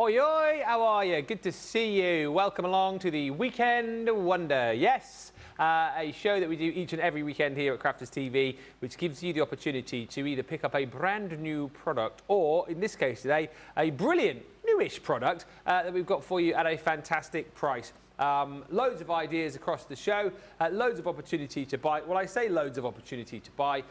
Oi, oi, how are you? Good to see you. Welcome along to the Weekend Wonder. Yes, a show that we do each and every weekend here at Crafters TV, which gives you the opportunity to either pick up a brand new product or, in this case today, a brilliant newish product that we've got for you at a fantastic price. Loads of ideas across the show, loads of opportunity to buy. Well, I say loads of opportunity to buy.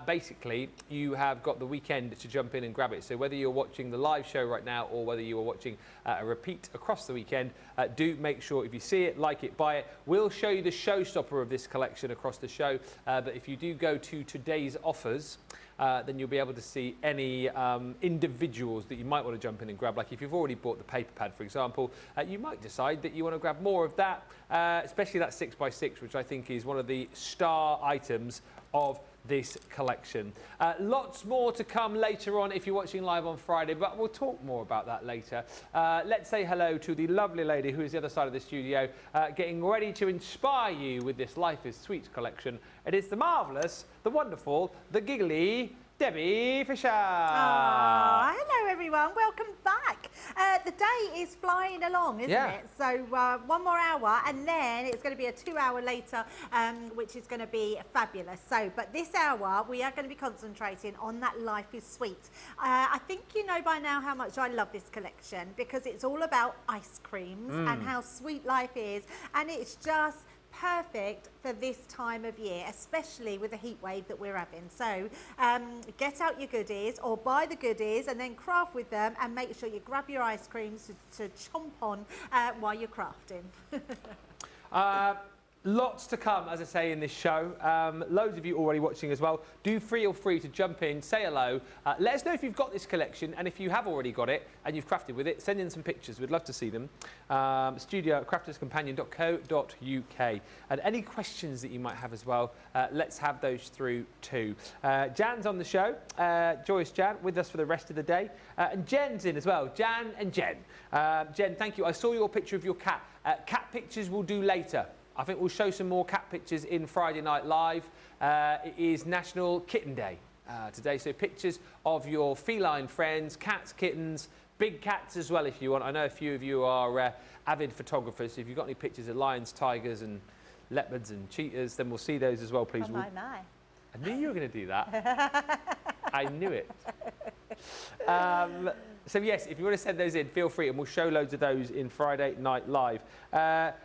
Basically, you have got the weekend to jump in and grab it. So whether you're watching the live show right now or whether you are watching a repeat across the weekend, do make sure if you see it, like it, buy it. We'll show you the showstopper of this collection across the show. But if you do go to today's offers, then you'll be able to see any individuals that you might want to jump in and grab. Like if you've already bought the paper pad, for example, you might decide that you want to grab more of that, especially that 6x6, which I think is one of the star items of this collection. Lots more to come later on if you're watching live on Friday, but we'll talk more about that later. Let's say hello to the lovely lady who is the other side of the studio, getting ready to inspire you with this Life is Sweet collection. It is the marvellous, the wonderful, the giggly Debbie Fisher. Hello everyone, welcome back. The day is flying along, isn't it? So one more hour and then it's going to be a 2 hour later, which is going to be fabulous. So, but this hour we are going to be concentrating on that Life is Sweet. I think you know by now how much I love this collection because it's all about ice creams and how sweet life is, and it's just perfect for this time of year, especially with the heat wave that we're having. So get out your goodies or buy the goodies and then craft with them, and make sure you grab your ice creams to chomp on while you're crafting. Lots to come, as I say, in this show. Loads of you already watching as well. Do feel free to jump in, say hello. Let us know if you've got this collection, and if you have already got it and you've crafted with it, send in some pictures. We'd love to see them. Studio at crafterscompanion.co.uk. And any questions that you might have as well, let's have those through too. Jan's on the show. Joyous Jan with us for the rest of the day. And Jen's in as well. Jan and Jen. Jen, thank you. I saw your picture of your cat. Cat pictures we'll do later. I think we'll show some more cat pictures in Friday Night Live. It is National Kitten Day today, so pictures of your feline friends, cats, kittens, big cats as well if you want. I know a few of you are avid photographers, so if you've got any pictures of lions, tigers and leopards and cheetahs, then we'll see those as well, please. Oh, my. I knew you were going to do that. I knew it. So yes, if you want to send those in, feel free, and we'll show loads of those in Friday Night Live.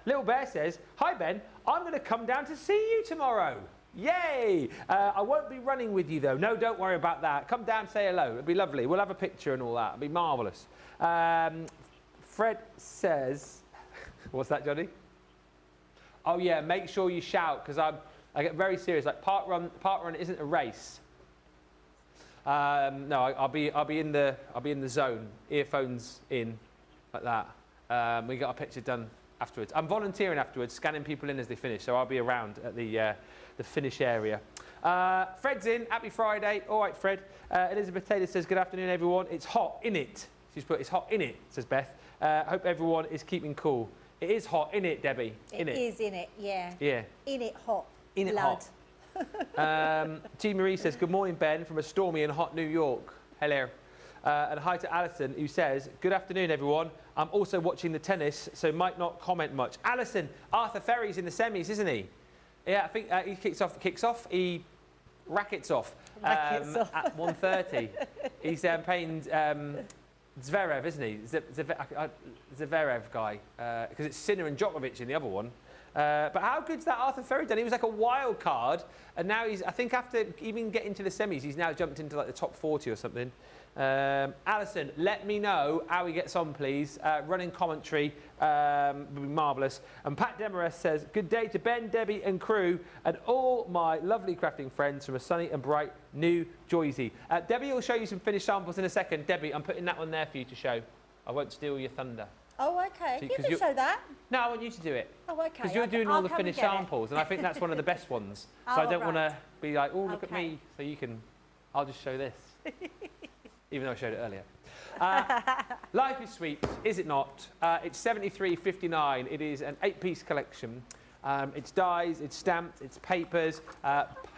Little Bear says, "Hi Ben, I'm going to come down to see you tomorrow." Yay! I won't be running with you though. No, don't worry about that. Come down, say hello. It'll be lovely. We'll have a picture and all that. It'll be marvellous. Fred says, what's that, Johnny? Oh yeah, make sure you shout, because I get very serious. Like park run isn't a race. No, I'll be in the zone, earphones in, like that. We got a picture done afterwards. I'm volunteering afterwards, scanning people in as they finish, so I'll be around at the finish area. Fred's in. Happy Friday. All right, Fred. Elizabeth Taylor says, "Good afternoon, everyone. It's hot, innit?" She's put, "It's hot, innit?" says Beth. Hope everyone is keeping cool. It is hot, innit, Debbie? It is in it, yeah. Yeah. In it hot. In it hot. Jean Marie says, "Good morning, Ben, from a stormy and hot New York." Hello. And hi to Alison, who says, "Good afternoon, everyone. I'm also watching the tennis, so might not comment much." Alison, Arthur Ferry's in the semis, isn't he? Yeah, I think he kicks off. He rackets off, at 1:30. He's playing Zverev, isn't he? Zverev guy, because it's Sinner and Djokovic in the other one. But how good's that Arthur Ferry done? He was like a wild card, and now he's, I think after even getting to the semis, he's now jumped into like the top 40 or something. Alison, let me know how he gets on, please. Running commentary would be marvellous. And Pat Demarest says, "Good day to Ben, Debbie and crew, and all my lovely crafting friends from a sunny and bright New Jersey." Debbie will show you some finished samples in a second. Debbie, I'm putting that one there for you to show. I won't steal your thunder. Oh, okay. You can show that. No, I want you to do it. Oh, okay. Because you're doing all the finished samples, and I think that's one of the best ones. So I don't want to be like, "Oh, look at me." So you can, I'll just show this. Even though I showed it earlier. Life is Sweet, is it not? It's 73.59. It is an 8-piece collection. It's dies, it's stamped, it's papers,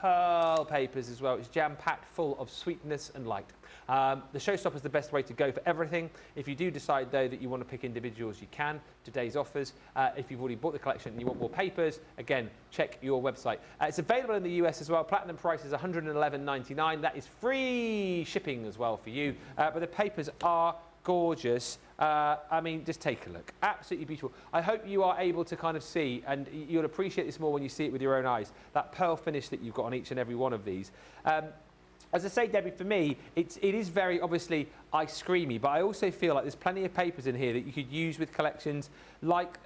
pearl papers as well. It's jam-packed full of sweetness and light. The showstopper is the best way to go for everything. If you do decide, though, that you want to pick individuals, you can. Today's offers. If you've already bought the collection and you want more papers, again, check your website. It's available in the US as well. Platinum price is $111.99. That is free shipping as well for you. But the papers are gorgeous. I mean, just take a look. Absolutely beautiful. I hope you are able to kind of see, and you'll appreciate this more when you see it with your own eyes, that pearl finish that you've got on each and every one of these. As I say, Debbie, for me, it is very obviously ice creamy, but I also feel like there's plenty of papers in here that you could use with collections like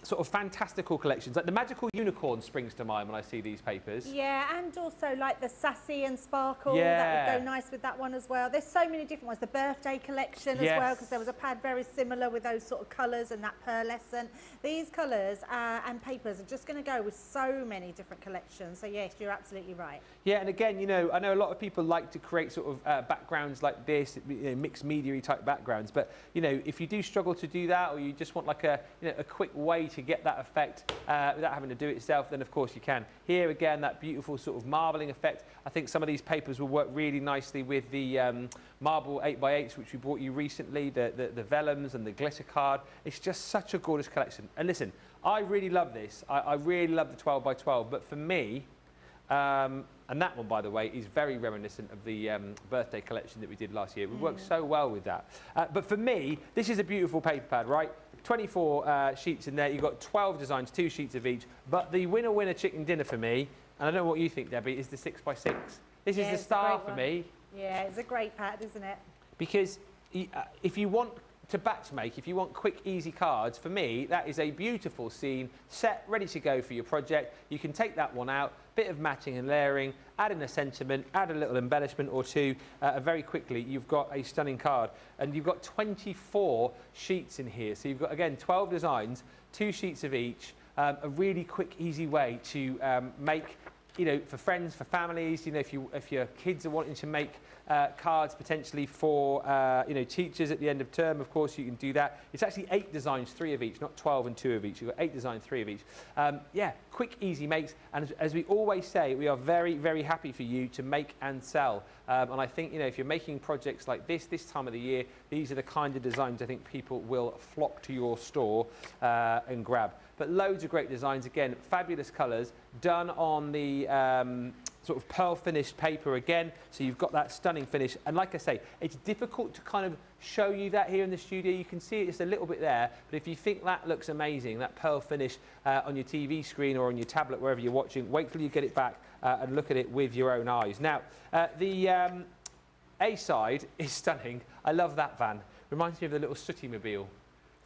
sort of fantastical collections. Like the Magical Unicorn springs to mind when I see these papers. Yeah, and also like the Sassy and Sparkle. Yeah. That would go nice with that one as well. There's so many different ones. The Birthday Collection as well, because there was a pad very similar with those sort of colours and that pearlescent. These colours and papers are just going to go with so many different collections. So yes, you're absolutely right. Yeah, and again, you know, I know a lot of people like to create sort of backgrounds like this, you know, mixed media type backgrounds, but you know, if you do struggle to do that, or you just want like a quick way to get that effect without having to do it yourself, then of course you can. Here again, that beautiful sort of marbling effect. I think some of these papers will work really nicely with the marble 8x8s which we brought you recently, the vellums and the glitter card. It's just such a gorgeous collection. And listen, I really love this. I really love the 12x12, but for me, and that one, by the way, is very reminiscent of the birthday collection that we did last year. We worked so well with that. But for me, this is a beautiful paper pad, right? 24 sheets in there. You've got 12 designs, 2 sheets of each. But the winner chicken dinner for me, and I don't know what you think, Debbie, is the 6x6. This is the star for me. Yeah, it's a great pad, isn't it? Because if you want to batch make, if you want quick, easy cards, for me, that is a beautiful scene, set, ready to go for your project. You can take that one out, bit of matching and layering, add in a sentiment, add a little embellishment or two, very quickly you've got a stunning card. And you've got 24 sheets in here. So you've got, again, 12 designs, 2 sheets of each, a really quick, easy way to make, you know, for friends, for families, you know, if your kids are wanting to make cards potentially for you know, teachers at the end of term, of course you can do that. It's actually 8 designs, 3 of each, not 12 and 2 of each. You've got 8 designs, 3 of each. Yeah, quick, easy makes, and as we always say, we are very, very happy for you to make and sell. And I think, you know, if you're making projects like this time of the year, these are the kind of designs I think people will flock to your store and grab. But loads of great designs, again, fabulous colours, done on the sort of pearl finished paper again, so you've got that stunning finish. And like I say, it's difficult to kind of show you that here in the studio. You can see it just a little bit there, but if you think that looks amazing, that pearl finish on your TV screen or on your tablet, wherever you're watching, wait till you get it back and look at it with your own eyes. Now, the A side is stunning. I love that van. Reminds me of the little Sooty Mobile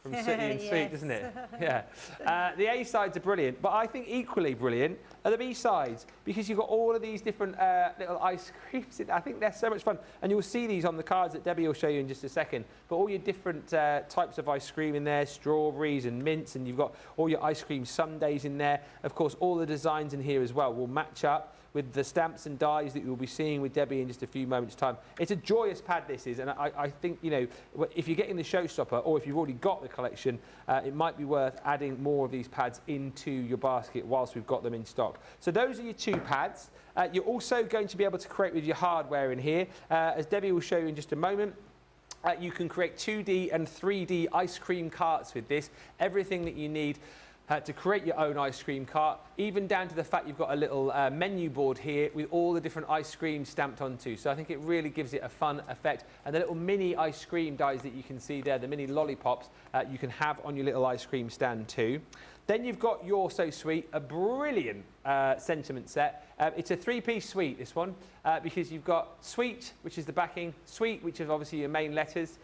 from Sooty and Sweet, doesn't it? Yeah. The A sides are brilliant, but I think equally brilliant are the B sides, because you've got all of these different little ice creams. I think they're so much fun, and you'll see these on the cards that Debbie will show you in just a second. But all your different types of ice cream in there, strawberries and mints, and you've got all your ice cream sundaes in there. Of course, all the designs in here as well will match up with the stamps and dies that you'll be seeing with Debbie in just a few moments' time. It's a joyous pad, this is, and I think, you know, if you're getting the showstopper, or if you've already got the collection, it might be worth adding more of these pads into your basket whilst we've got them in stock. So those are your 2 pads. You're also going to be able to create with your hardware in here, as Debbie will show you in just a moment. You can create 2D and 3D ice cream carts with this, everything that you need to create your own ice cream cart, even down to the fact you've got a little menu board here with all the different ice creams stamped onto. So I think it really gives it a fun effect. And the little mini ice cream dies that you can see there, the mini lollipops, you can have on your little ice cream stand too. Then you've got your So Sweet, a brilliant sentiment set. It's a 3-piece suite, this one, because you've got Sweet, which is the backing, Sweet, which is obviously your main letters,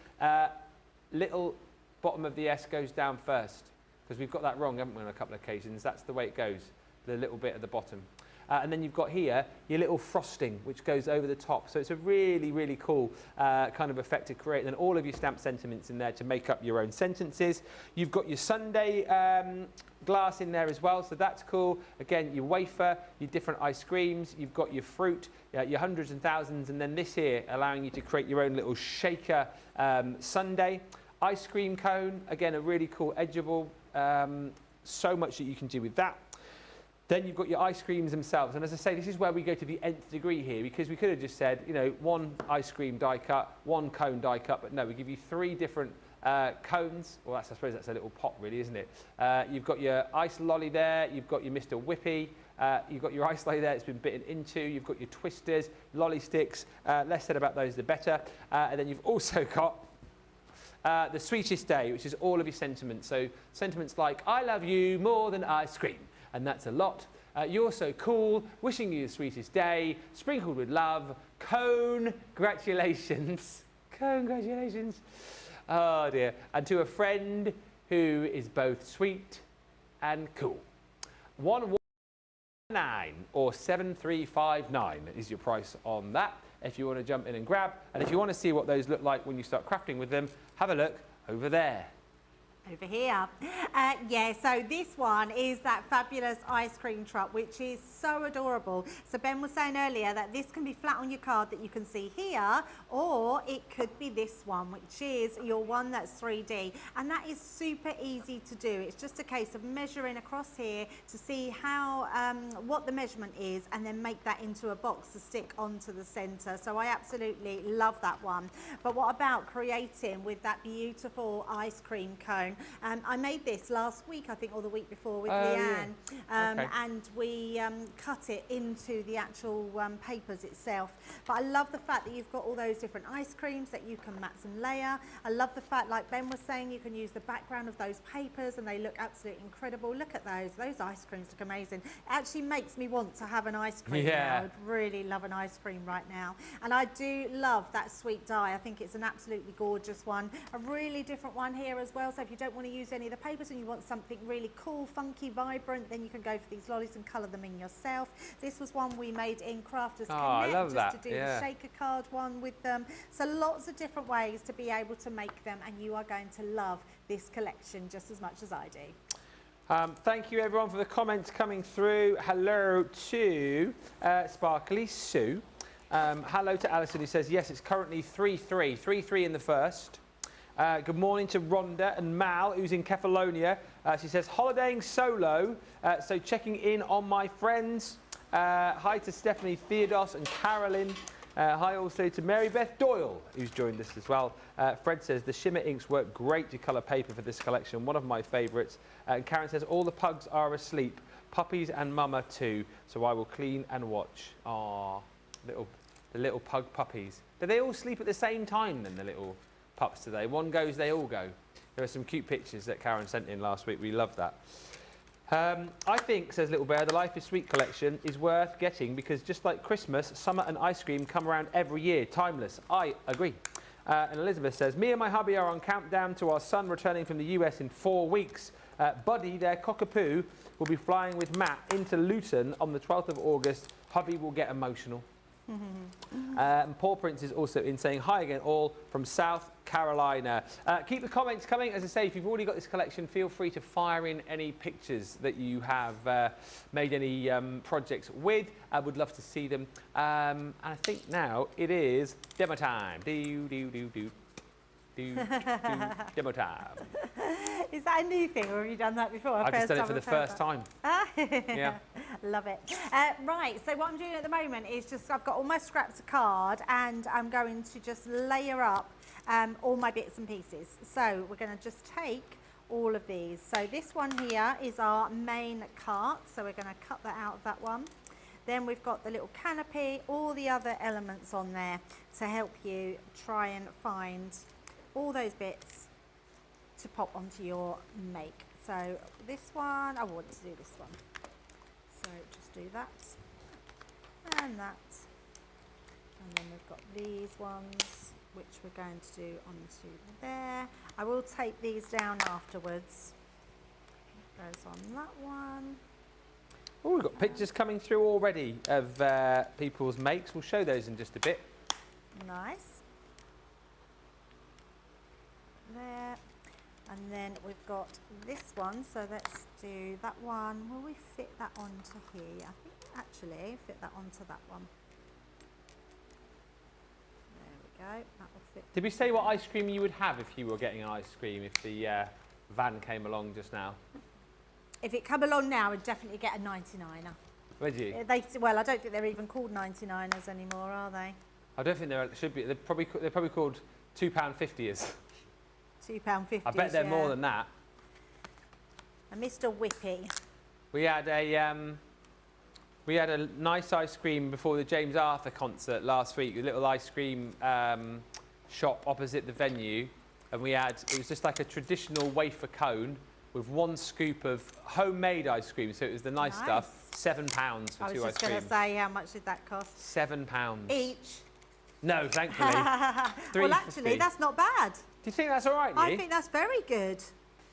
little bottom of the S goes down first. Because we've got that wrong, haven't we, on a couple of occasions. That's the way it goes, the little bit at the bottom. And then you've got here your little frosting, which goes over the top. So it's a really, really cool kind of effect to create. And then all of your stamped sentiments in there to make up your own sentences. You've got your sundae glass in there as well, so that's cool. Again, your wafer, your different ice creams. You've got your fruit, your hundreds and thousands. And then this here, allowing you to create your own little shaker sundae. Ice cream cone, again, a really cool edgeable. So much that you can do with that. Then you've got your ice creams themselves. And as I say, this is where we go to the nth degree here, because we could have just said, you know, one ice cream die cut, one cone die cut, but no, we give you 3 different cones. Well, I suppose that's a little pot really, isn't it? You've got your ice lolly there, you've got your Mr. Whippy, you've got your ice lolly there, it's been bitten into, you've got your twisters, lolly sticks, less said about those the better. And then you've also got the sweetest day, which is all of your sentiments. So sentiments like, I love you more than ice cream. And that's a lot. You're so cool, wishing you the sweetest day, sprinkled with love, congratulations. Congratulations. Oh dear. And to a friend who is both sweet and cool. 119 or 7359 is your price on that, if you want to jump in and grab. And if you want to see what those look like when you start crafting with them, have a look over there. Over here. Yeah, so this one is that fabulous ice cream truck, which is so adorable. So Ben was saying earlier that this can be flat on your card that you can see here, or it could be this one, which is your one that's 3D. And that is super easy to do. It's just a case of measuring across here to see how, what the measurement is, and then make that into a box to stick onto the center. So I absolutely love that one. But what about creating with that beautiful ice cream cone? I made this last week, I think, or the week before with Leanne, and we cut it into the actual papers itself. But I love the fact that you've got all those different ice creams that you can mats and layer. I love the fact, like Ben was saying, you can use the background of those papers and they look absolutely incredible. Look at those ice creams look amazing. It actually makes me want to have an ice cream now. I would really love an ice cream right now. And I do love that sweet die. I think it's an absolutely gorgeous one. A really different one here as well. So if you don't want to use any of the papers and you want something really cool, funky, vibrant, then you can go for these lollies and colour them in yourself. This was one we made in Crafters Connect, just to do the shaker card one with them. So lots of different ways to be able to make them, and you are going to love this collection just as much as I do. Thank you everyone for the comments coming through. Hello to Sparkly Sue. Hello to Alison, who says yes, it's currently 3-3. 3-3 in the first. Good morning to Rhonda and Mal, who's in Kefalonia. She says, holidaying solo, so checking in on my friends. Hi to Stephanie Theodos and Carolyn. Hi also to Mary Beth Doyle, who's joined us as well. Fred says, the shimmer inks work great to colour paper for this collection, one of my favourites. And Karen says, all the pugs are asleep, puppies and mama too, so I will clean and watch. Ah, the little pug puppies. Do they all sleep at the same time then, the little pups today? One goes, they all go. There are some cute pictures that Karen sent in last week. We love that. I think, says Little Bear, the Life is Sweet collection is worth getting because just like Christmas, summer and ice cream come around every year. Timeless. I agree. And Elizabeth says, me and my hubby are on countdown to our son returning from the US in 4 weeks. Buddy, their cockapoo, will be flying with Matt into Luton on the 12th of August. Hubby will get emotional. And Paul Prince is also in saying hi again, all from South Carolina. Keep the comments coming. As I say, if you've already got this collection, feel free to fire in any pictures that you have made any projects with. I would love to see them. And I think now it is demo time. Demo time. Is that a new thing, or have you done that before? I've just done it for the first time. Yeah. Love it. Right, so what I'm doing at the moment is just, I've got all my scraps of card and I'm going to just layer up all my bits and pieces. So we're going to just take all of these. So this one here is our main cart, so we're going to cut that out of that one. Then we've got the little canopy, all the other elements on there to help you try and find all those bits to pop onto your make. So this one, I want to do this one. So just do that and that. And then we've got these ones, which we're going to do onto there. I will take these down afterwards. Goes on that one. Oh, we've got pictures coming through already of people's makes. We'll show those in just a bit. Nice. There. And then we've got this one, so let's do that one. Will we fit that onto here? I think actually fit that onto that one. There we go, that will fit. Did we say what ice cream you would have if you were getting an ice cream, if the van came along just now? if it come along now, I'd definitely get a 99er. Would you? Well, I don't think they're even called 99ers anymore, are they? I don't think they should be. They're probably called £2.50s. £2.50. I bet they're more than that. And Mr. Whippy. We had a nice ice cream before the James Arthur concert last week. A little ice cream shop opposite the venue, and it was just like a traditional wafer cone with 1 scoop of homemade ice cream. So it was the nice stuff. £7 for 2 ice creams. I was just going to say, how much did that cost? £7 each. No, thankfully. Well, actually, that's not bad. Do you think that's all right, Lee? I think that's very good.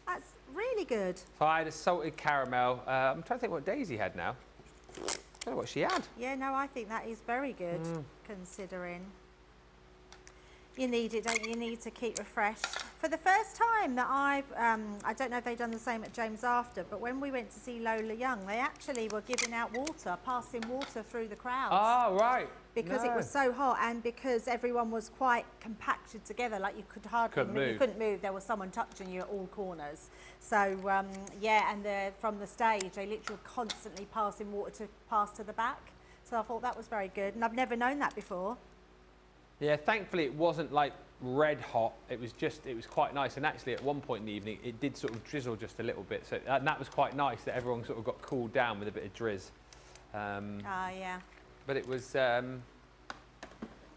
That's really good. So I had a salted caramel. I'm trying to think what Daisy had now. I don't know what she had. Yeah, no, I think that is very good, considering. You need it, don't you? You need to keep refreshed. For the first time that I don't know if they've done the same at James After, but when we went to see Lola Young, they actually were giving out water, passing water through the crowds. Oh, right. Because it was so hot, and because everyone was quite compacted together, like you could hardly move. You couldn't move. There was someone touching you at all corners. So yeah, and from the stage, they literally were constantly passing water to pass to the back. So I thought that was very good, and I've never known that before. Yeah, thankfully it wasn't like red hot. It was quite nice. And actually, at one point in the evening, it did sort of drizzle just a little bit. So and that was quite nice that everyone sort of got cooled down with a bit of drizz. Yeah. But it was.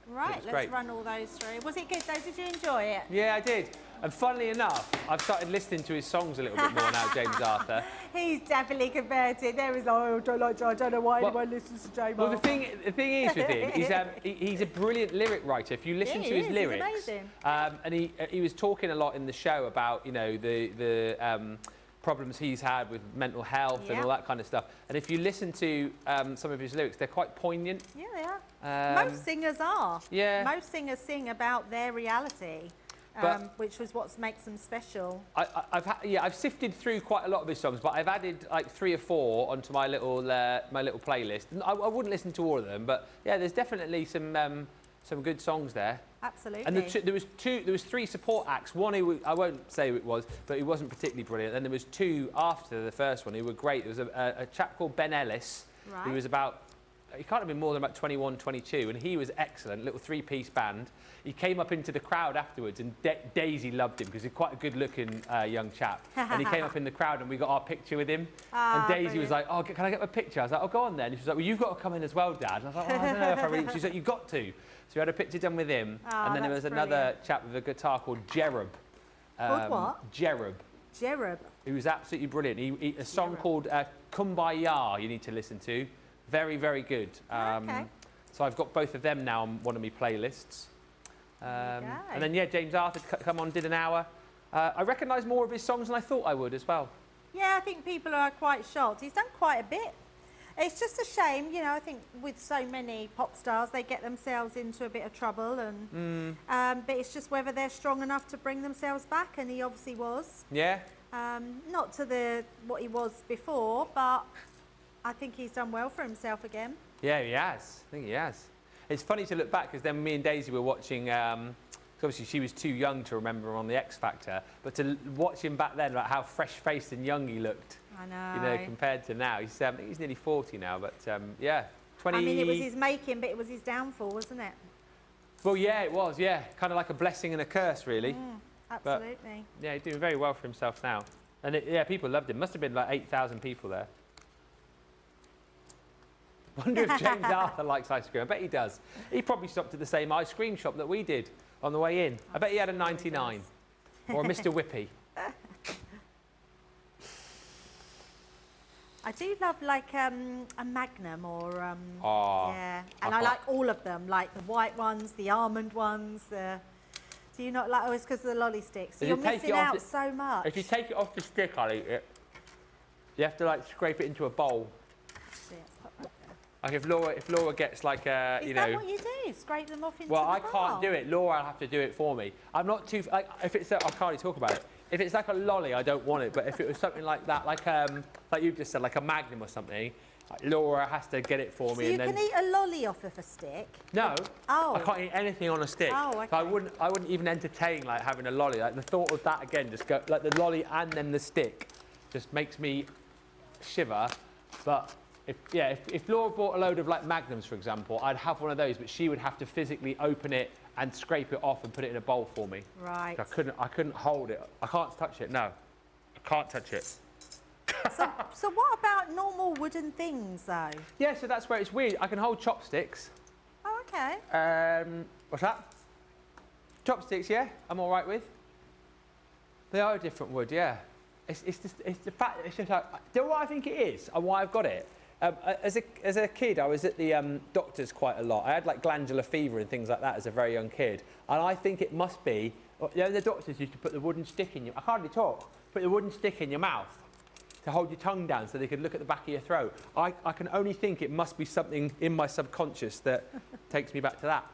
Right, let's run all those through. Was it good though? Did you enjoy it? Yeah, I did. And funnily enough, I've started listening to his songs a little bit more now, James Arthur. He's definitely converted. There is, I don't know why anyone listens to James Well, Arthur. the thing is with him, he's a brilliant lyric writer. If you listen to his lyrics, he's amazing. And he was talking a lot in the show about, you know, the problems he's had with mental health and all that kind of stuff. And if you listen to some of his lyrics, they're quite poignant. Yeah, they are. Most singers are. Yeah. Most singers sing about their reality, which was what makes them special. I've sifted through quite a lot of his songs, but I've added like 3 or 4 onto my little playlist. And I wouldn't listen to all of them, but yeah, there's definitely some good songs there. Absolutely. And there was 3 support acts. One I won't say who it was, but he wasn't particularly brilliant. Then there was 2 after the first one who were great. There was a chap called Ben Ellis, who was he can't have been more than about 21, 22, and he was excellent. Little 3-piece band. He came up into the crowd afterwards, and Daisy loved him because he's quite a good-looking young chap. And he came up in the crowd, and we got our picture with him. And Daisy was like, "Oh, can I get my picture?" I was like, "Oh, go on then." And she was like, "Well, you've got to come in as well, Dad." And I was like, "Oh, I don't know if I really." She's like, "You've got to." So we had a picture done with him, and then there was another chap with a guitar called Jerub. Called what? Jerub. Jerub. He was absolutely brilliant. A song called Kumbaya you need to listen to. Very, very good. Okay. So I've got both of them now on one of my playlists. And then, yeah, James Arthur come on, did an hour. I recognise more of his songs than I thought I would as well. Yeah, I think people are quite shocked. He's done quite a bit. It's just a shame, you know, I think with so many pop stars, they get themselves into a bit of trouble. And but it's just whether they're strong enough to bring themselves back, and he obviously was. Yeah. Not to what he was before, but I think he's done well for himself again. Yeah, he has. I think he has. It's funny to look back because then me and Daisy were watching. Obviously, she was too young to remember him on the X Factor, but to watch him back then, like how fresh-faced and young he looked. I know. You know, compared to now, he's nearly 40 now, but yeah, 20. I mean, it was his making, but it was his downfall, wasn't it? Well, yeah, it was. Yeah, kind of like a blessing and a curse, really. Absolutely. But, yeah, he's doing very well for himself now, and yeah, people loved him. Must have been like 8,000 people there. Wonder if James Arthur likes ice cream. I bet he does. He probably stopped at the same ice cream shop that we did on the way in. I bet he had a 99 or a Mr. Whippy. I do love like a Magnum or yeah, and I can't. like all of them, like the white ones, the almond ones. Do you not like? Oh, it's because of the lolly sticks. So you're missing out so much. If you take it off the stick, I'll eat it. You have to like scrape it into a bowl. Like if Laura gets like a, Is that what you do? Scrape them off into the bowl? Well, I can't do it. Laura will have to do it for me. I'm not too like if it's I can't really talk about it. If it's like a lolly, I don't want it. But if it was something like that, like you just said, like a Magnum or something, like Laura has to get it for me. So you can eat a lolly off of a stick? No. Oh. I can't eat anything on a stick. Oh, okay. So I wouldn't even entertain like having a lolly. Like the thought of that again, just go like the lolly and then the stick, just makes me shiver, but if Laura bought a load of like Magnums, for example, I'd have one of those, but she would have to physically open it and scrape it off and put it in a bowl for me. Right. I couldn't hold it. I can't touch it. No, I can't touch it. So what about normal wooden things though? Yeah, so that's where it's weird. I can hold chopsticks. Oh, okay. What's that? Chopsticks, yeah, I'm all right with. They are a different wood, yeah. It's the fact that it's just like, do you know what I think it is and why I've got it? As a kid, I was at the doctor's quite a lot. I had like glandular fever and things like that as a very young kid. And I think it must be, you know, the doctors used to put the wooden stick in your, I can't really talk, put the wooden stick in your mouth to hold your tongue down so they could look at the back of your throat. I can only think it must be something in my subconscious that takes me back to that.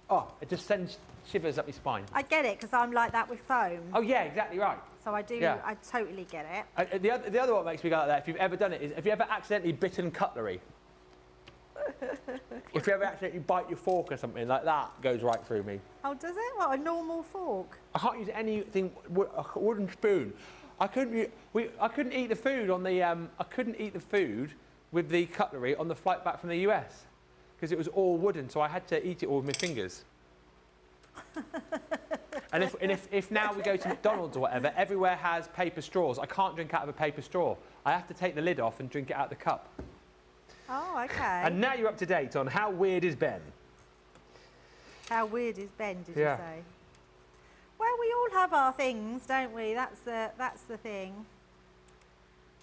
Oh, it just sends shivers up my spine. I get it, because I'm like that with foam. Oh yeah, exactly right. So I do, Yeah. I totally get it. The other one that makes me go like that, if you've ever done it, is have you ever accidentally bitten cutlery? If you ever accidentally bite your fork or something, like that goes right through me. Oh, does it? What, a normal fork? I can't use anything, a wooden spoon. I couldn't eat the food on the, I couldn't eat the food with the cutlery on the flight back from the US because it was all wooden, so I had to eat it all with my fingers. And if now we go to McDonald's or whatever, everywhere has paper straws. I can't drink out of a paper straw. I have to take the lid off and drink it out of the cup. Oh, okay. And now you're up to date on how weird is Ben. How weird is Ben, did Yeah. you say? Well, we all have our things, don't we? That's the thing.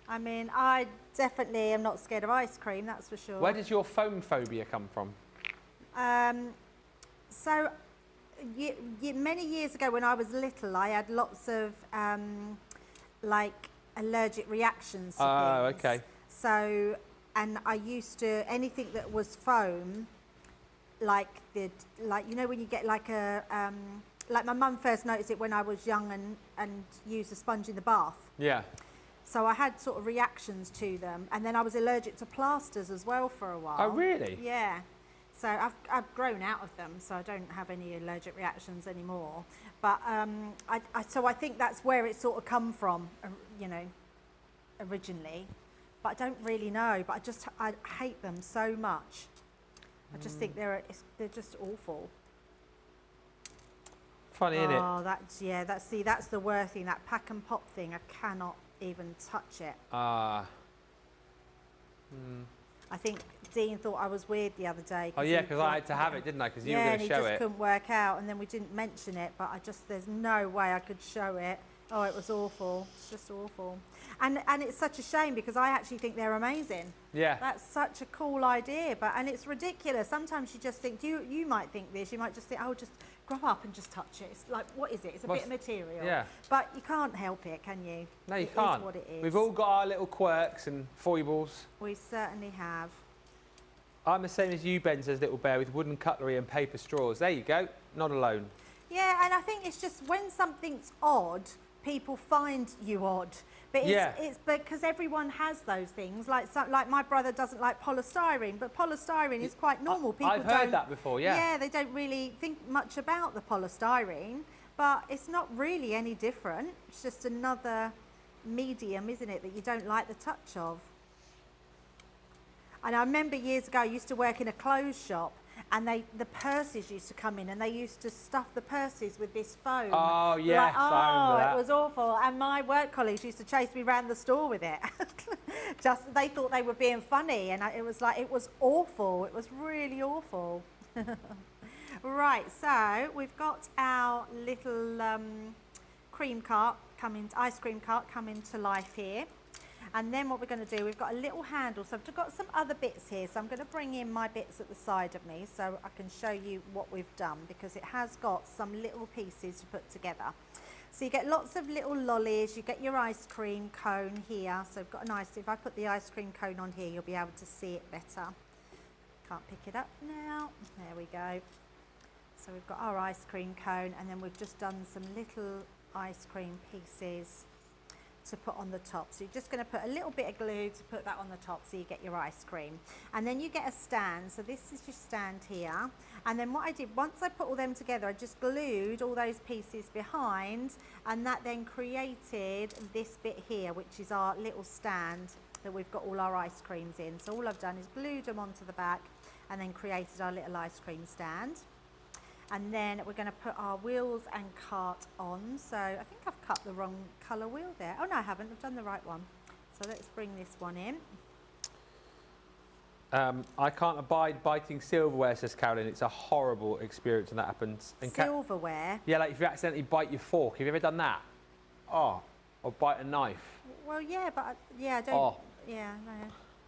I mean, I definitely am not scared of ice cream, that's for sure. Where does your foam phobia come from? So, many years ago when I was little, I had lots of like allergic reactions to Oh, things. okay. So, and I used to, anything that was foam, like you know when you get like a, like my mum first noticed it when I was young and used a sponge in the bath. Yeah. So I had sort of reactions to them, and then I was allergic to plasters as well for a while. Oh, really? Yeah. So I've grown out of them, so I don't have any allergic reactions anymore. But so I think that's where it sort of come from, you know, originally. But I don't really know. But I hate them so much. I just think they're just awful. Funny, isn't it? Oh, that's the worst thing. That pack and pop thing, I cannot even touch it. Ah. I think Dean thought I was weird the other day. Oh yeah, because I had to have it, didn't I? Because you were going to show it. Yeah, and he it. just couldn't work out, and then we didn't mention it, but there's no way I could show it. Oh, it was awful. It's just awful. And it's such a shame because I actually think they're amazing. Yeah. That's such a cool idea, and it's ridiculous. Sometimes you just think, you might think this, you might just think, oh, just grow up and just touch it. It's like, what is it? It's a bit of material. Yeah. But you can't help it, can you? No, you It can't. is what it is. We've all got our little quirks and foibles. We certainly have. I'm the same as you, Ben, says Little Bear, with wooden cutlery and paper straws. There you go. Not alone. Yeah, and I think it's just when something's odd, people find you odd. But it's because everyone has those things. Like my brother doesn't like polystyrene, but polystyrene is quite normal. People I've heard that before, yeah. Yeah, they don't really think much about the polystyrene, but it's not really any different. It's just another medium, isn't it, that you don't like the touch of. And I remember years ago, I used to work in a clothes shop, and the purses used to come in, and they used to stuff the purses with this foam. Oh, yes, I remember that. It was awful. And my work colleagues used to chase me around the store with it. They thought they were being funny, and it was awful. It was really awful. Right, so we've got our little ice cream cart coming to life here. And then what we're going to do, we've got a little handle. So I've got some other bits here. So I'm going to bring in my bits at the side of me so I can show you what we've done, because it has got some little pieces to put together. So you get lots of little lollies. You get your ice cream cone here. So I've got if I put the ice cream cone on here, you'll be able to see it better. Can't pick it up now. There we go. So we've got our ice cream cone, and then we've just done some little ice cream pieces to put on the top. So you're just going to put a little bit of glue to put that on the top so you get your ice cream. And then you get a stand. So this is your stand here. And then what I did, once I put all them together, I just glued all those pieces behind, and that then created this bit here, which is our little stand that we've got all our ice creams in. So all I've done is glued them onto the back and then created our little ice cream stand. And then we're going to put our wheels and cart on. So I think I've cut the wrong colour wheel there. Oh no, I haven't, I've done the right one. So let's bring this one in. I can't abide biting silverware, says Carolyn. It's a horrible experience when that happens. And Silverware? Yeah, like if you accidentally bite your fork. Have you ever done that? Oh, or bite a knife. Well, yeah, but yeah, I don't. Oh. Yeah,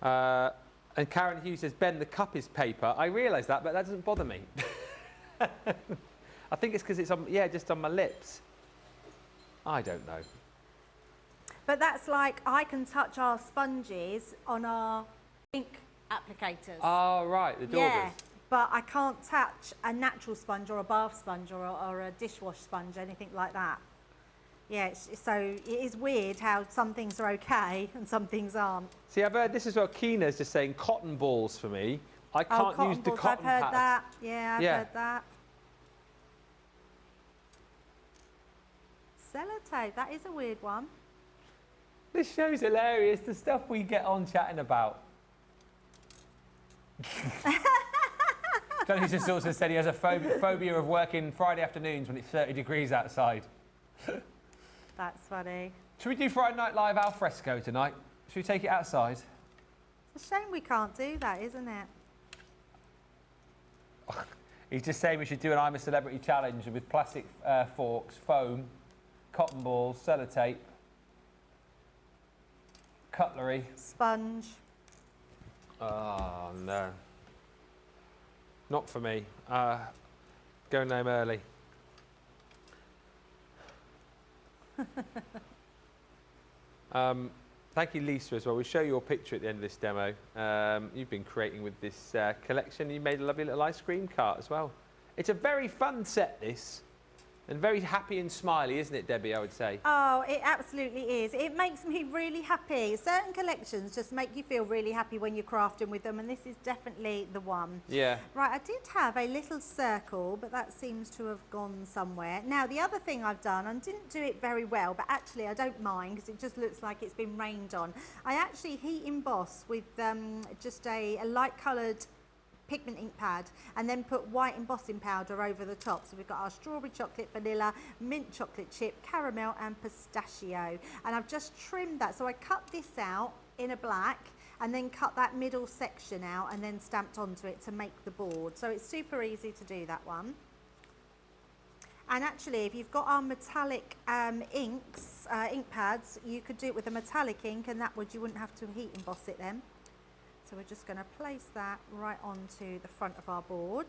no. And Karen Hughes says, Ben, the cup is paper. I realise that, but that doesn't bother me. I think it's because it's on, yeah, just on my lips. I don't know. But that's like, I can touch our sponges on our ink applicators. Oh, right, the daubers. Yeah, but I can't touch a natural sponge or a bath sponge or a dishwash sponge, anything like that. Yeah, so it is weird how some things are okay and some things aren't. See, I've heard this as well. Keena's just saying cotton balls for me. I can't use the cotton I've heard pads. that. Yeah, I've heard that. Sellotape, that is a weird one. This show's hilarious, the stuff we get on chatting about. Johnny just also said he has a phobia of working Friday afternoons when it's 30 degrees outside. That's funny. Should we do Friday Night Live al fresco tonight? Should we take it outside? It's a shame we can't do that, isn't it? He's just saying we should do an I'm a Celebrity challenge with plastic forks, foam, cotton balls, sellotape, cutlery. Sponge. Oh, no. Not for me. Going home early. Thank you, Lisa, as well. We'll show your picture at the end of this demo. You've been creating with this collection. You made a lovely little ice cream cart as well. It's a very fun set, this. And very happy and smiley, isn't it, Debbie, I would say? Oh, it absolutely is. It makes me really happy. Certain collections just make you feel really happy when you're crafting with them, and this is definitely the one. Yeah. Right, I did have a little circle, but that seems to have gone somewhere. Now, the other thing I've done, and didn't do it very well, but actually I don't mind because it just looks like it's been rained on. I actually heat emboss with just a light coloured pigment ink pad, and then put white embossing powder over the top. So we've got our strawberry chocolate, vanilla, mint chocolate chip, caramel and pistachio. And I've just trimmed that. So I cut this out in a black and then cut that middle section out and then stamped onto it to make the board. So it's super easy to do that one. And actually, if you've got our metallic inks, ink pads, you could do it with a metallic ink, and that would, you wouldn't have to heat emboss it then. So we're just going to place that right onto the front of our board,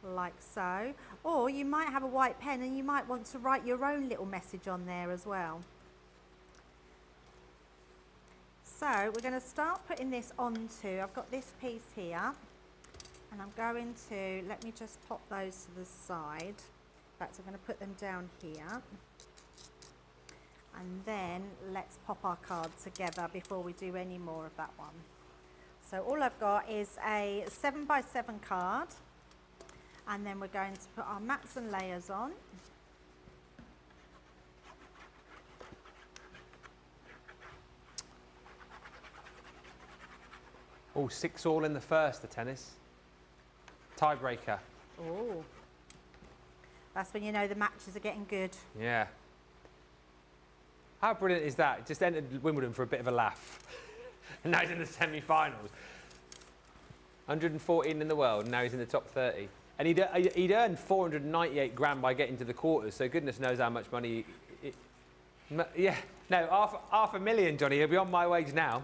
like so. Or you might have a white pen and you might want to write your own little message on there as well. So we're going to start putting this onto, I've got this piece here, and I'm going to, let me just pop those to the side. In fact, I'm going to put them down here. And then let's pop our card together before we do any more of that one. So all I've got is a 7x7 card, and then we're going to put our mats and layers on. Oh, 6 all in the first, the tennis. Tiebreaker. Oh, that's when you know the matches are getting good. Yeah. How brilliant is that? Just entered Wimbledon for a bit of a laugh. And now he's in the semi-finals. 114 in the world, and now he's in the top 30. And he'd earned 498 grand by getting to the quarters, so goodness knows how much money... yeah, no, half a million, Johnny. He'll be on my wage now.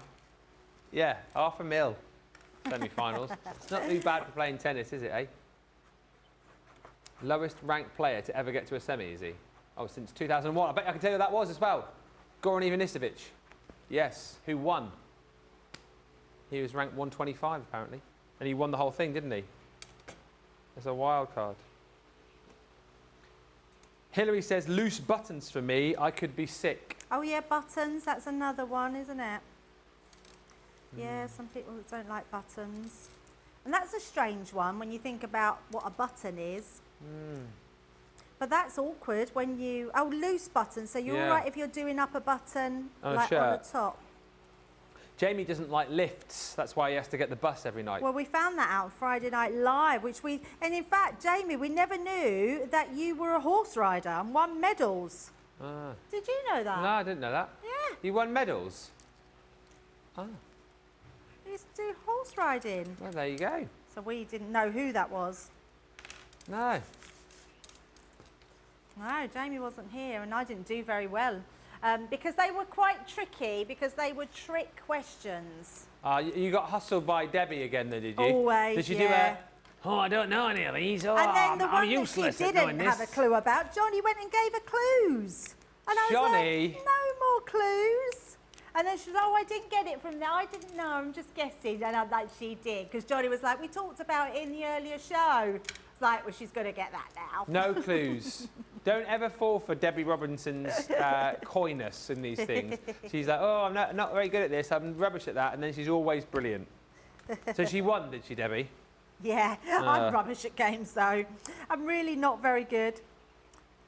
Yeah, $500,000 semi-finals. It's not too bad for playing tennis, is it, eh? Lowest ranked player to ever get to a semi, is he? Oh, since 2001. I bet I can tell you who that was as well. Goran Ivanisevic. Yes, who won? He was ranked 125, apparently. And he won the whole thing, didn't he? It's a wild card. Hillary says, loose buttons for me. I could be sick. Oh yeah, buttons, that's another one, isn't it? Yeah, some people don't like buttons. And that's a strange one when you think about what a button is. But that's awkward when you, oh, loose buttons. So you're all right if you're doing up a button like on the top. Jamie doesn't like lifts. That's why he has to get the bus every night. Well, we found that out Friday Night Live, and in fact, Jamie, we never knew that you were a horse rider and won medals. Did you know that? No, I didn't know that. Yeah. You won medals? Oh. You used to do horse riding. Well, there you go. So we didn't know who that was. No. No, Jamie wasn't here and I didn't do very well. Because they were quite tricky, because they were trick questions. You got hustled by Debbie again, then, did you? Always, Did she do a, oh, I don't know any of these, oh, and then the I'm one useless that she at knowing didn't this. have a clue about, Johnny went and gave her clues. And I was Johnny. like, no more clues. And then she was, oh, I didn't get it from there. I didn't know, I'm just guessing. And I'm like, she did. Because Johnny was like, we talked about it in the earlier show. It's like, well, she's going to get that now. No clues. Don't ever fall for Debbie Robinson's coyness in these things. She's like, oh, I'm not very good at this. I'm rubbish at that. And then she's always brilliant. So she won, did she, Debbie? Yeah, I'm rubbish at games, though. I'm really not very good.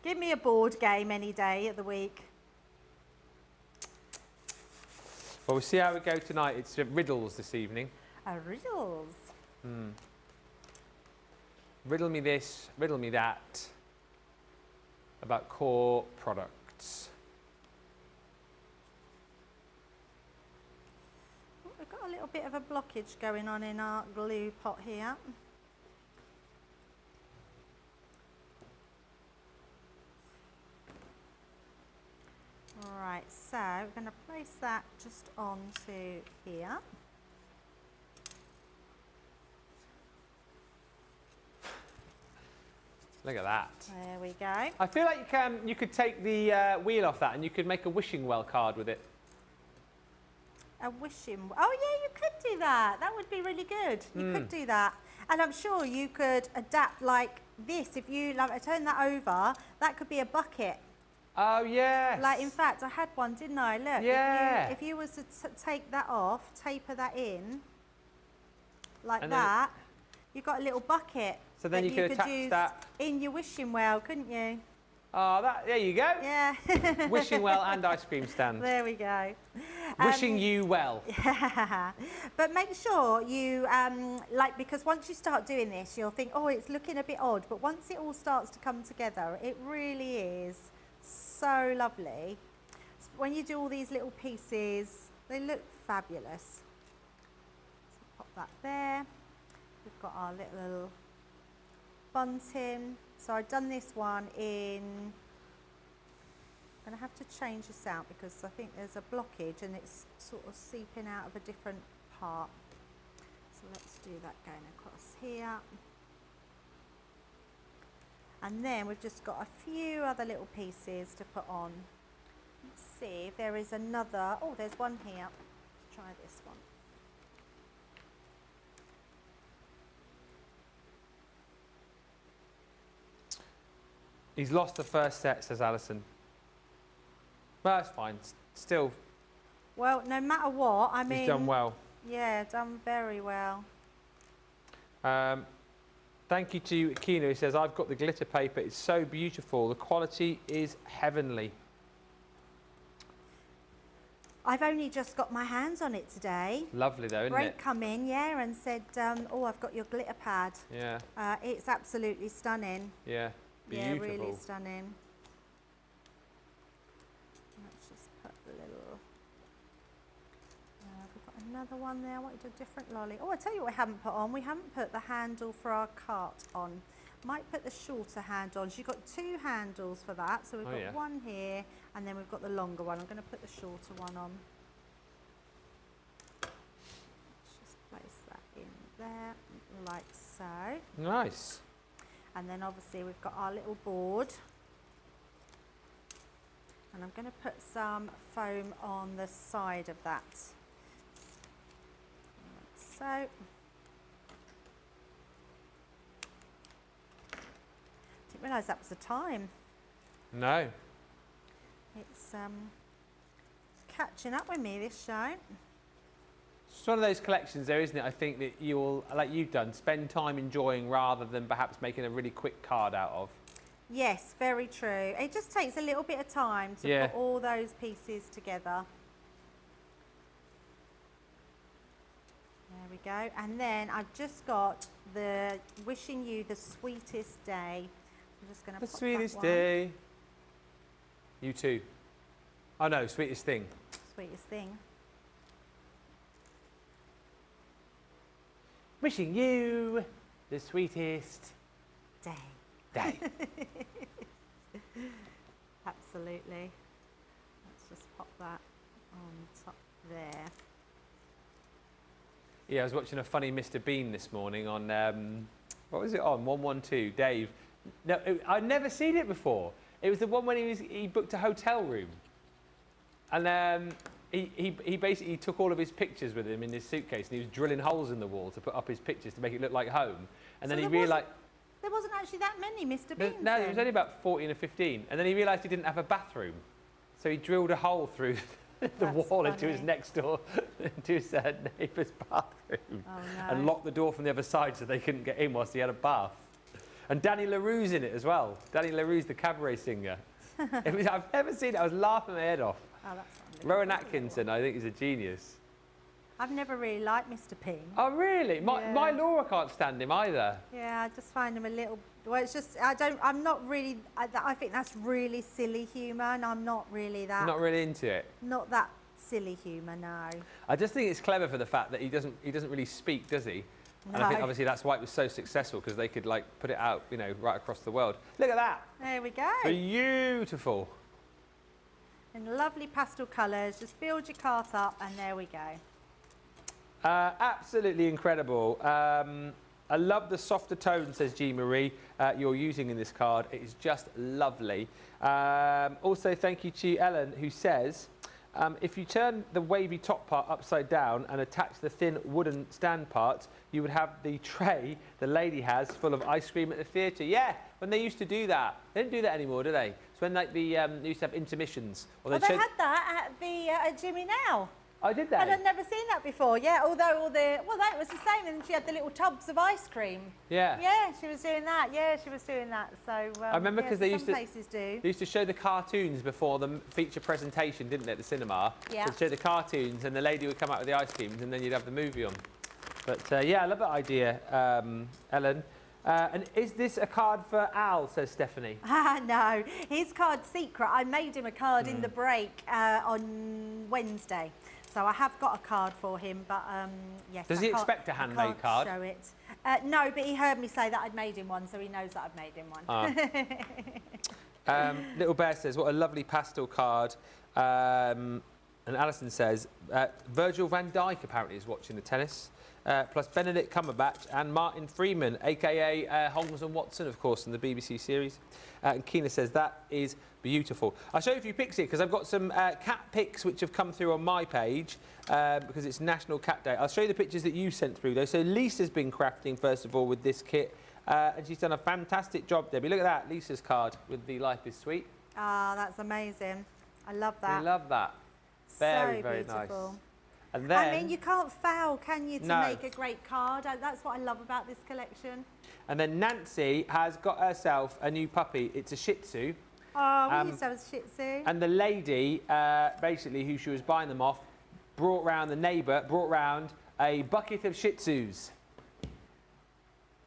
Give me a board game any day of the week. Well, we'll see how we go tonight. It's riddles this evening. Riddles. Riddle me this, riddle me that. About core products. We've got a little bit of a blockage going on in our glue pot here. Right, so we're going to place that just onto here. Look at that. There we go. I feel like you could take the wheel off that and you could make a wishing well card with it. A wishing. Oh yeah, you could do that. That would be really good. You could do that, and I'm sure you could adapt like this. If you like, turn that over, that could be a bucket. Oh yeah. Like in fact, I had one, didn't I? Look. Yeah. If you was to take that off, taper that in, like and that, you've got a little bucket. So then you could attach use that in your wishing well, couldn't you? Oh, there you go. Yeah. Wishing well and ice cream stand. There we go. Wishing you well. Yeah. But make sure you, because once you start doing this, you'll think, oh, it's looking a bit odd. But once it all starts to come together, it really is so lovely. When you do all these little pieces, they look fabulous. So pop that there. We've got our little bunting. So I've done this one in, I'm going to have to change this out because I think there's a blockage and it's sort of seeping out of a different part. So let's do that going across here. And then we've just got a few other little pieces to put on. Let's see if there is another, oh, there's one here. Let's try this one. He's lost the first set, says Alison. But that's fine. Still, Well, no matter what, I mean... he's done well. Yeah, done very well. Thank you to Kino, who says, I've got the glitter paper. It's so beautiful. The quality is heavenly. I've only just got my hands on it today. Lovely though, isn't Brent it? come in, yeah, and said, oh, I've got your glitter pad. Yeah. It's absolutely stunning. Yeah. Beautiful. Yeah, really stunning. Let's just put a little... we've got another one there. I wanted a different lolly. Oh, I tell you what we haven't put on. We haven't put the handle for our cart on. Might put the shorter handle on. So you've got two handles for that. So we've got one here, and then we've got the longer one. I'm going to put the shorter one on. Let's just place that in there, like so. Nice. And then obviously we've got our little board. And I'm going to put some foam on the side of that. Like so. Didn't realise that was the time. No. It's catching up with me, this show. It's one of those collections there, isn't it? I think that you'll, like you've done, spend time enjoying rather than perhaps making a really quick card out of. Yes, very true. It just takes a little bit of time to put all those pieces together. There we go. And then I've just got the wishing you the sweetest day. I'm just going to pop The sweetest that one. day. You too. Oh no, sweetest thing. Sweetest thing. Wishing you the sweetest Day. day. Absolutely. Let's just pop that on top there. Yeah, I was watching a funny Mr. Bean this morning on, what was it on? 112, Dave. No, I'd never seen it before. It was the one when he booked a hotel room. And he basically took all of his pictures with him in his suitcase and he was drilling holes in the wall to put up his pictures to make it look like home. And then he realised... There wasn't actually that many Mr. Beans. No, there was only about 14 or 15. And then he realised he didn't have a bathroom. So he drilled a hole through the wall into his next door, into his neighbour's bathroom. Oh, no. And locked the door from the other side so they couldn't get in whilst he had a bath. And Danny LaRue's in it as well. Danny LaRue's the cabaret singer. I've never seen it. I was laughing my head off. Oh, that's Rowan Atkinson, I think, is a genius. I've never really liked Mr. Ping. Oh, really? My Laura can't stand him either. Yeah, I just find him a little... Well, it's just... I'm not really... I think that's really silly humour and I'm not really that... Not really into it? Not that silly humour, no. I just think it's clever for the fact that he doesn't really speak, does he? No. And I think obviously that's why it was so successful, because they could like put it out, you know, right across the world. Look at that. There we go. Beautiful. In lovely pastel colours, just build your cart up and there we go. Absolutely incredible. I love the softer tone, says G. Marie, you're using in this card. It is just lovely. Also, thank you to Ellen, who says, if you turn the wavy top part upside down and attach the thin wooden stand part, you would have the tray the lady has full of ice cream at the theatre. Yeah, when they used to do that. They don't do that anymore, do they? It's when like they used to have intermissions. Or Well, they had that at the at Jimmy Now. Oh, did they? And I'd never seen that before, yeah, although all the... Well, that was the same, and she had the little tubs of ice cream. Yeah. Yeah, she was doing that, yeah, she was doing that, so... I remember because they used to... places do. They used to show the cartoons before the feature presentation, didn't they, at the cinema? Yeah. So they'd show the cartoons and the lady would come out with the ice creams and then you'd have the movie on. But yeah, I love that idea, Ellen. And is this a card for Al, says Stephanie? No, his card's secret. I made him a card in the break on Wednesday. So I have got a card for him, but yes. Does he expect a handmade card? Show it. No, but he heard me say that I'd made him one, so he knows that I've made him one. Little Bear says, what a lovely pastel card. And Alison says, Virgil van Dijk apparently is watching the tennis. Plus Benedict Cumberbatch and Martin Freeman, a.k.a. Holmes and Watson, of course, in the BBC series. And Keena says, that is beautiful. I'll show you a few pics here, because I've got some cat pics which have come through on my page, because it's National Cat Day. I'll show you the pictures that you sent through, though. So Lisa's been crafting, first of all, with this kit, and she's done a fantastic job, Debbie. Look at that, Lisa's card with the Life is Sweet. Ah, that's amazing. I love that. I love that. Very, so very beautiful. nice. And then, I mean, you can't fail, can you, to No. make a great card? That's what I love about this collection. And then Nancy has got herself a new puppy. It's a Shih Tzu. Oh, we used to have a Shih Tzu. And the lady, basically, who she was buying them off, the neighbour brought round a bucket of Shih Tzus.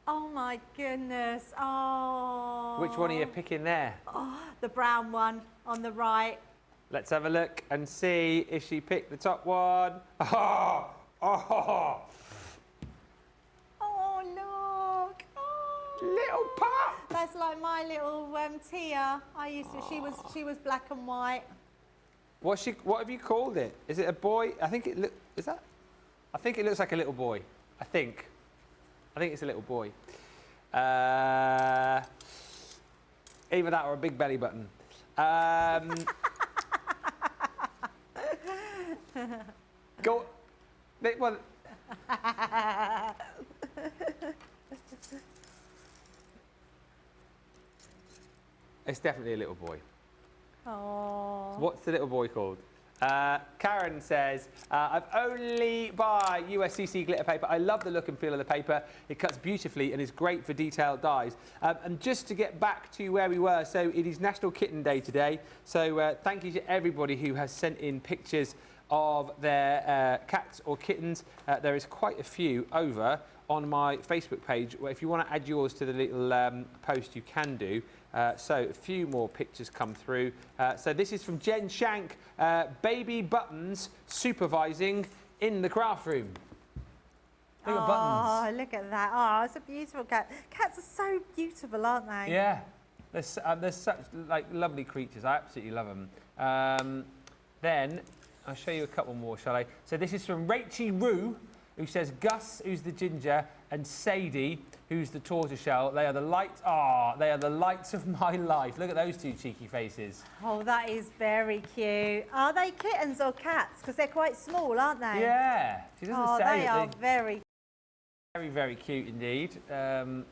Oh my goodness. Oh. Which one are you picking there? Oh, the brown one on the right. Let's have a look and see if she picked the top one. Oh, oh. Oh, look. Oh. Little pup. That's like my little Tia. She was black and white. What have you called it? Is it a boy? I think it looks like a little boy. I think it's a little boy. Either that or a big belly button. Go. Well, it's definitely a little boy. Oh. What's the little boy called? Karen says, I've only buy USCC glitter paper. I love the look and feel of the paper. It cuts beautifully and is great for detailed dyes. And just to get back to where we were, so it is National Kitten Day today. So thank you to everybody who has sent in pictures of their cats or kittens. There is quite a few over on my Facebook page. If you want to add yours to the little post, you can do. So a few more pictures come through. So this is from Jen Shank, baby buttons supervising in the craft room. Look at buttons. Oh, look at that. Oh, it's a beautiful cat. Cats are so beautiful, aren't they? Yeah, they're such like lovely creatures. I absolutely love them. Then I'll show you a couple more, shall I? So this is from Rachie Roo, who says Gus, who's the ginger, and Sadie, who's the tortoiseshell. They are the lights. Ah, they are the lights of my life. Look at those two cheeky faces. Oh, that is very cute. Are they kittens or cats? Because they're quite small, aren't they? Yeah, she doesn't say. They are very, very cute indeed. Then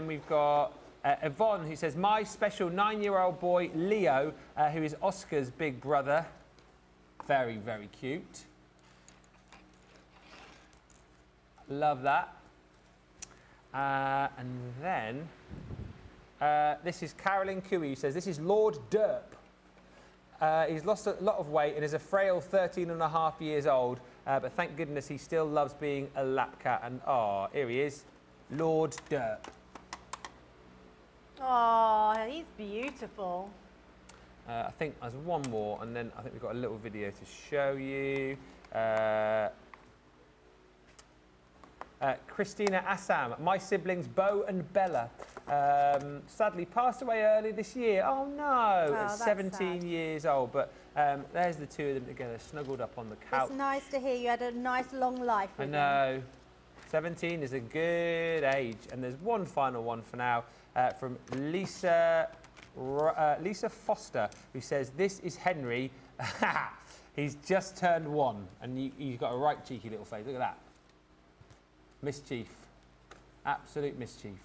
we've got Yvonne, who says my special 9-year-old boy Leo, who is Oscar's big brother. Very cute. Love that. And then this is Carolyn Cooey, who says this is Lord Derp. He's lost a lot of weight and is a frail 13.5 years old, but thank goodness he still loves being a lap cat. And here he is, Lord Derp. Oh, he's beautiful. I think there's one more, and then I think we've got a little video to show you. Christina Assam, my siblings Bo and Bella, sadly passed away early this year. Oh no, at 17 years old. But there's the two of them together, snuggled up on the couch. It's nice to hear you had a nice long life with I know. 17 is a good age. And there's one final one for now from Lisa Foster, who says, this is Henry. He's just turned 1. And he's got a right cheeky little face. Look at that. Mischief. Absolute mischief.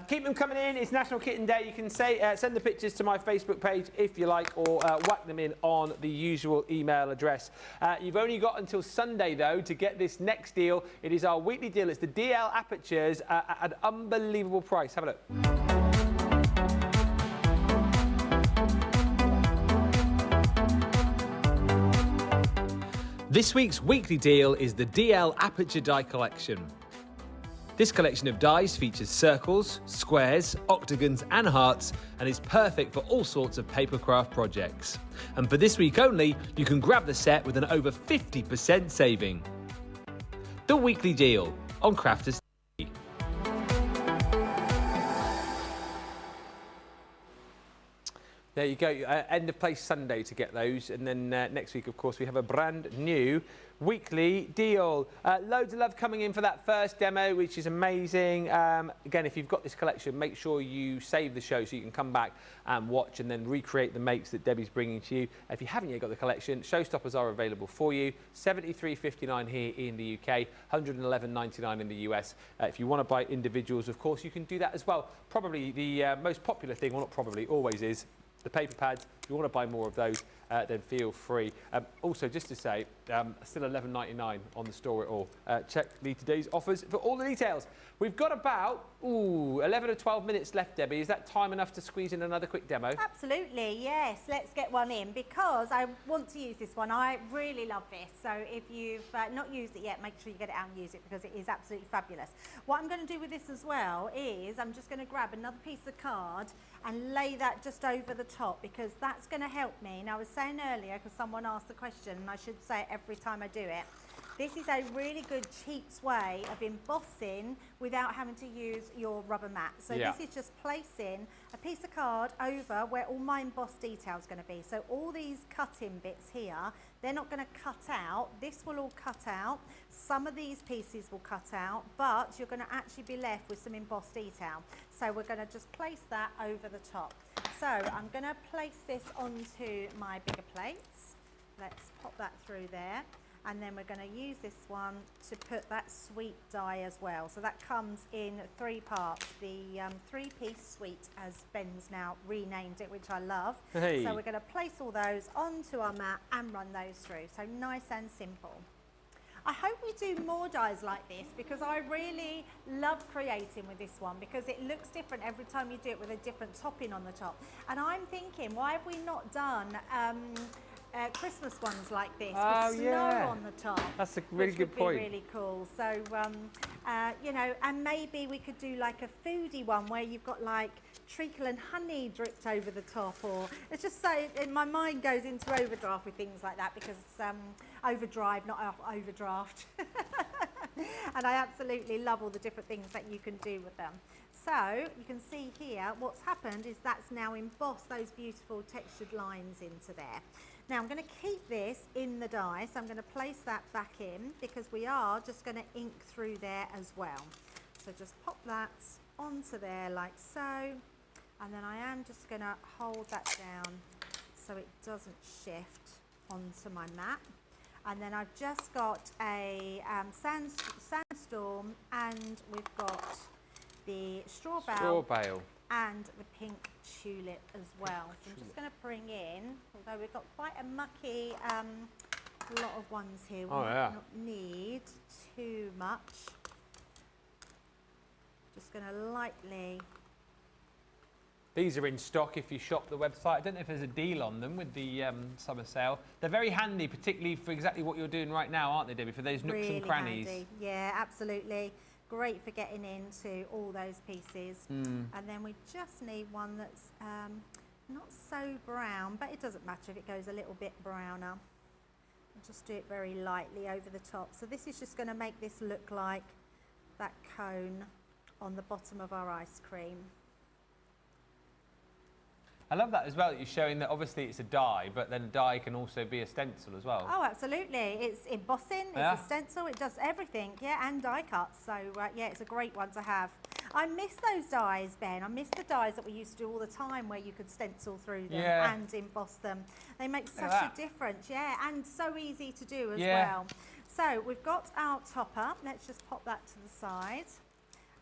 Keep them coming in. It's National Kitten Day. You can send the pictures to my Facebook page if you like, or whack them in on the usual email address. You've only got until Sunday, though, to get this next deal. It is our weekly deal. It's the DL Apertures at an unbelievable price. Have a look. This week's weekly deal is the DL Aperture Die Collection. This collection of dies features circles, squares, octagons and hearts and is perfect for all sorts of papercraft projects. And for this week only, you can grab the set with an over 50% saving. The weekly deal on Crafters TV. There you go, end of play Sunday to get those, and then next week, of course, we have a brand new weekly deal. Loads of love coming in for that first demo, which is amazing. Again, if you've got this collection, make sure you save the show so you can come back and watch and then recreate the makes that Debbie's bringing to you. If you haven't yet got the collection, showstoppers are available for you. $73.59 here in the UK, $111.99 in the US. If you want to buy individuals, of course, you can do that as well. Probably the most popular thing, well, not probably, always is the paper pads. If you want to buy more of those, then feel free. Also, just to say, still $11.99 on the store at all. Check today's offers for all the details. We've got about 11 or 12 minutes left, Debbie. Is that time enough to squeeze in another quick demo? Absolutely, yes. Let's get one in because I want to use this one. I really love this. So if you've not used it yet, make sure you get it out and use it because it is absolutely fabulous. What I'm going to do with this as well is I'm just going to grab another piece of card and lay that just over the top because that's going to help me. Now, I was saying earlier, because someone asked the question, and I should say it every time I do it, this is a really good cheats way of embossing without having to use your rubber mat. So this is just placing a piece of card over where all my embossed detail is going to be. So all these cutting bits here, they're not going to cut out. This will all cut out. Some of these pieces will cut out, but you're going to actually be left with some embossed detail. So we're going to just place that over the top. So I'm going to place this onto my bigger plates. Let's pop that through there. And then we're going to use this one to put that sweet die as well. So that comes in 3 parts. The 3-piece sweet, as Ben's now renamed it, which I love. Hey. So we're going to place all those onto our mat and run those through. So nice and simple. I hope we do more dies like this because I really love creating with this one because it looks different every time you do it with a different topping on the top. And I'm thinking, why have we not done Christmas ones like this with snow on the top? That's a really good point. Which would be really cool. So, you know, and maybe we could do like a foodie one where you've got like treacle and honey dripped over the top, or it's just so, my mind goes into overdraft with things like that because overdrive, not overdraft. And I absolutely love all the different things that you can do with them. So you can see here what's happened is that's now embossed those beautiful textured lines into there. Now I'm going to keep this in the die, so I'm going to place that back in because we are just going to ink through there as well. So just pop that onto there like so, and then I am just going to hold that down so it doesn't shift onto my mat. And then I've just got a sandstorm, and we've got the straw bale and the pink tulip as well. So I'm just going to bring in, although we've got quite a mucky lot of ones here, we might not need too much. Just going to lightly. These are in stock if you shop the website. I don't know if there's a deal on them with the summer sale. They're very handy, particularly for exactly what you're doing right now, aren't they, Debbie? For those nooks and crannies. Handy. Yeah, absolutely. Great for getting into all those pieces. And then we just need one that's not so brown, but it doesn't matter if it goes a little bit browner. Just do it very lightly over the top. So this is just going to make this look like that cone on the bottom of our ice cream. I love that as well, that you're showing that obviously it's a die, but then a die can also be a stencil as well. Oh, absolutely. It's embossing, it's a stencil, it does everything, and die cuts. So, yeah, it's a great one to have. I miss those dies, Ben. I miss the dies that we used to do all the time where you could stencil through them and emboss them. They make such a difference, and so easy to do as well. So, we've got our topper. Let's just pop that to the side.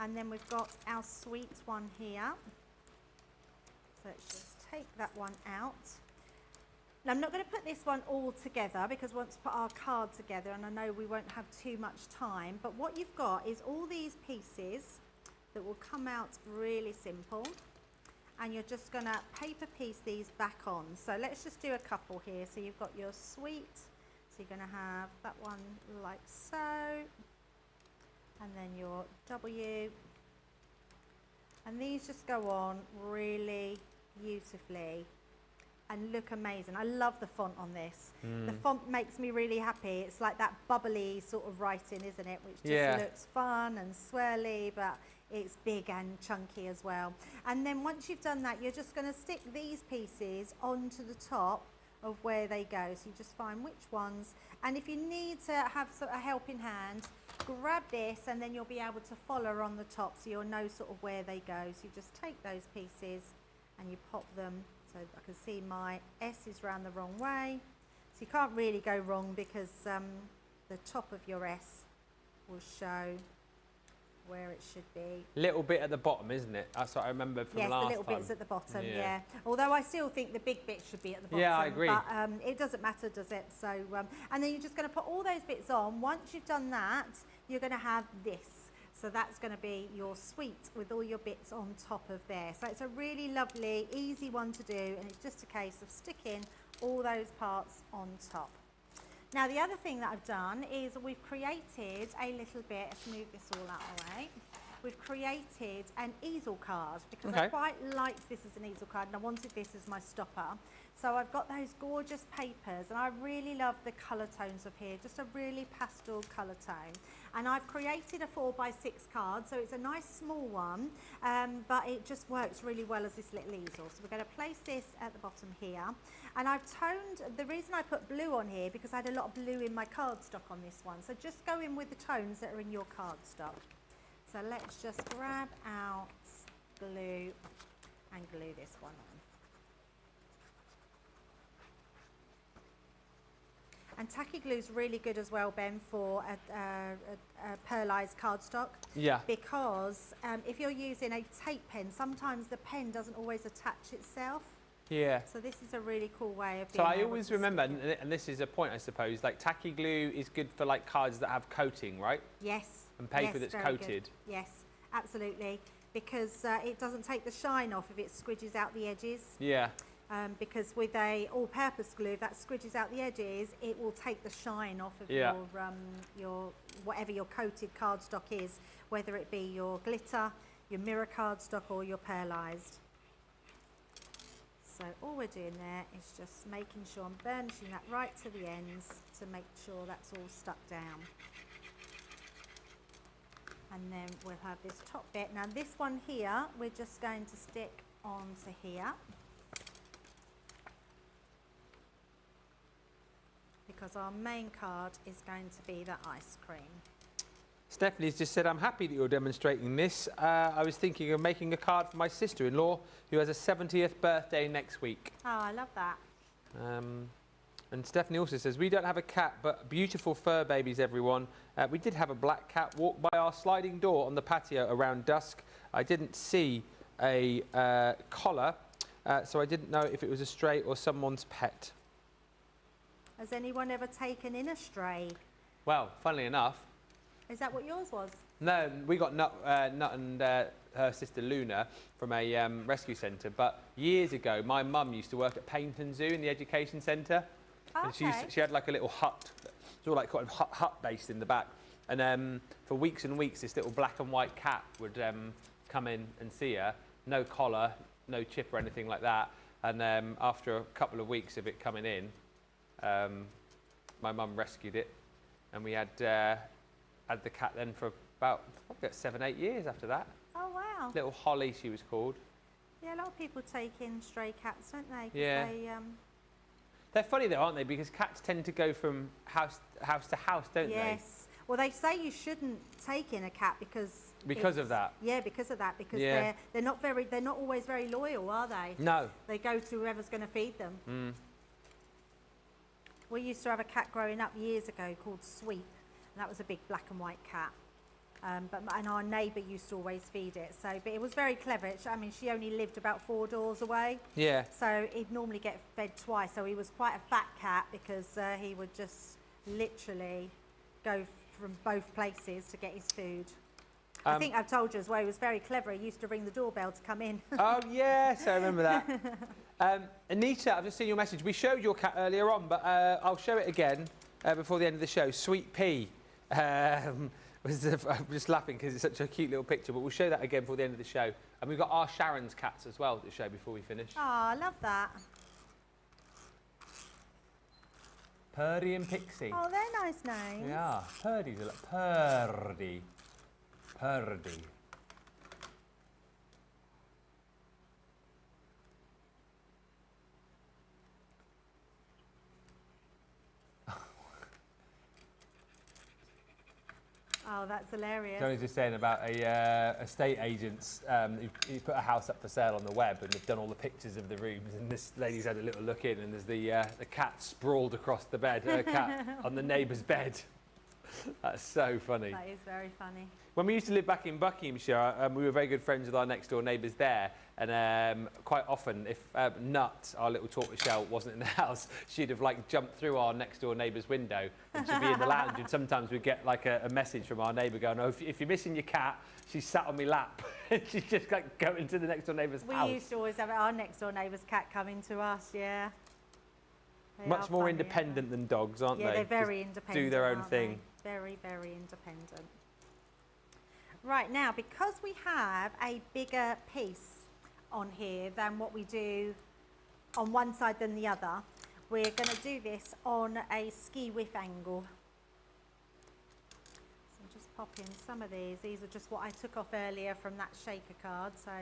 And then we've got our sweet one here. So let's just take that one out. Now I'm not going to put this one all together because we want to put our card together, and I know we won't have too much time, but what you've got is all these pieces that will come out really simple, and you're just going to paper piece these back on. So let's just do a couple here. So you've got your sweet, so you're going to have that one like so, and then your W, and these just go on really beautifully and look amazing. I love the font on this. The font makes me really happy. It's like that bubbly sort of writing, isn't it? Which just looks fun and swirly, but it's big and chunky as well. And then once you've done that, you're just going to stick these pieces onto the top of where they go. So you just find which ones. And if you need to have a helping hand, grab this and then you'll be able to follow on the top so you'll know sort of where they go. So you just take those pieces and you pop them. So I can see my S is round the wrong way. So you can't really go wrong because the top of your S will show where it should be. Little bit at the bottom, isn't it? That's what I remember from last time. Yes, the little bits at the bottom, Although I still think the big bit should be at the bottom. Yeah, I agree. But it doesn't matter, does it? So, and then you're just going to put all those bits on. Once you've done that, you're going to have this. So that's going to be your sweet with all your bits on top of there. So it's a really lovely, easy one to do, and it's just a case of sticking all those parts on top. Now the other thing that I've done is we've created a little bit, let's move this all out of the way. We've created an easel card because I quite liked this as an easel card and I wanted this as my stopper. So I've got those gorgeous papers and I really love the colour tones of here, just a really pastel colour tone. And I've created a 4x6 card, so it's a nice small one, but it just works really well as this little easel. So we're going to place this at the bottom here. And I've toned, the reason I put blue on here, because I had a lot of blue in my cardstock on this one. So just go in with the tones that are in your cardstock. So let's just grab out glue and glue this one on. And tacky glue is really good as well, Ben, for a pearlised cardstock. Yeah. Because if you're using a tape pen, sometimes the pen doesn't always attach itself. Yeah. So this is a really cool way of So being I able always to remember, stick it. and this is a point I suppose, like tacky glue is good for like cards that have coating, right? Yes. And paper yes, that's very coated. good. Yes, absolutely. Because it doesn't take the shine off if it squidges out the edges. Yeah. Because with a all-purpose glue, if that squidges out the edges, it will take the shine off of your whatever your coated cardstock is, whether it be your glitter, your mirror cardstock, or your pearlised. So all we're doing there is just making sure I'm burnishing that right to the ends to make sure that's all stuck down. And then we'll have this top bit. Now this one here, we're just going to stick onto here. Because our main card is going to be the ice cream. Stephanie's just said, I'm happy that you're demonstrating this. I was thinking of making a card for my sister-in-law who has a 70th birthday next week. Oh, I love that. And Stephanie also says, we don't have a cat, but beautiful fur babies, everyone. We did have a black cat walk by our sliding door on the patio around dusk. I didn't see a collar, so I didn't know if it was a stray or someone's pet. Has anyone ever taken in a stray? Well, funnily enough. Is that what yours was? No, we got Nut and her sister Luna from a rescue centre. But years ago, my mum used to work at Paynton Zoo in the education centre. Oh, And she had like a little hut. It's all like kind of hut based in the back. And for weeks and weeks, this little black and white cat would come in and see her. No collar, no chip or anything like that. And after a couple of weeks of it coming in, my mum rescued it. And we had the cat then for about probably 7-8 years after that. Oh, wow. Little Holly, she was called. Yeah, a lot of people take in stray cats, don't they? 'Cause Yeah. They're funny though, aren't they? Because cats tend to go from house to house, don't they? Yes. Well, they say you shouldn't take in a cat because Of that. Yeah, because of that. Because Yeah. they're not always very loyal, are they? No. They go to whoever's going to feed them. Mm. We used to have a cat growing up years ago called Sweep, and that was a big black and white cat. And our neighbour used to always feed it. But it was very clever. I mean, she only lived about 4 doors away. Yeah. So he'd normally get fed twice. So he was quite a fat cat because he would just literally go from both places to get his food. I think I've told you as well, he was very clever. He used to ring the doorbell to come in. Oh, yes, I remember that. Anita, I've just seen your message. We showed your cat earlier on, but I'll show it again before the end of the show. Sweet Pea. I'm just laughing because it's such a cute little picture, but we'll show that again before the end of the show. And we've got our Sharon's cats as well to show before we finish. Oh, I love that. Purdy and Pixie. Oh, they're nice names. Yeah, Purdy's a lot. Purdy. Purdy. Oh, that's hilarious. Johnny's just saying about estate agents who put a house up for sale on the web and they've done all the pictures of the rooms, and this lady's had a little look in and there's the cat sprawled across the bed, her cat on the neighbour's bed. That's so funny. That is very funny. When we used to live back in Buckinghamshire, we were very good friends with our next door neighbours there, and quite often if Nut, our little tortoiseshell, wasn't in the house, she'd have like jumped through our next door neighbour's window and she'd be in the lounge, and sometimes we'd get like a message from our neighbour going, oh, if you're missing your cat, she's sat on my lap. She's just like going to the next door neighbour's house. We used to always have our next door neighbour's cat coming to us, yeah. They Much are more funny, independent than dogs, aren't they? Yeah, they're very Just independent. do their own aren't thing. they? Very, very independent. Right, now, because we have a bigger piece on here than what we do on one side than the other, we're going to do this on a ski whiff angle. So I'm just popping some of these. These are just what I took off earlier from that shaker card, so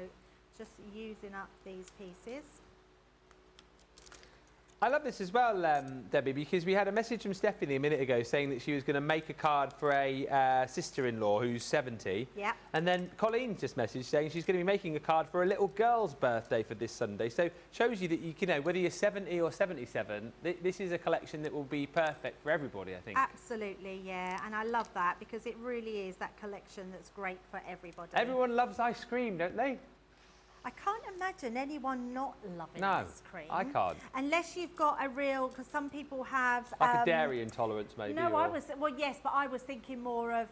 just using up these pieces. I love this as well, Debbie, because we had a message from Stephanie a minute ago saying that she was going to make a card for a sister-in-law who's 70. Yeah. And then Colleen just messaged saying she's going to be making a card for a little girl's birthday for this Sunday. So shows you that you know whether you're 70 or 77, this is a collection that will be perfect for everybody, I think. Absolutely, yeah. And I love that because it really is that collection that's great for everybody. Everyone loves ice cream, don't they? I can't imagine anyone not loving No, ice cream. I can't. Unless you've got a real, because some people have... Like a dairy intolerance, maybe? No, or... well, yes, but I was thinking more of,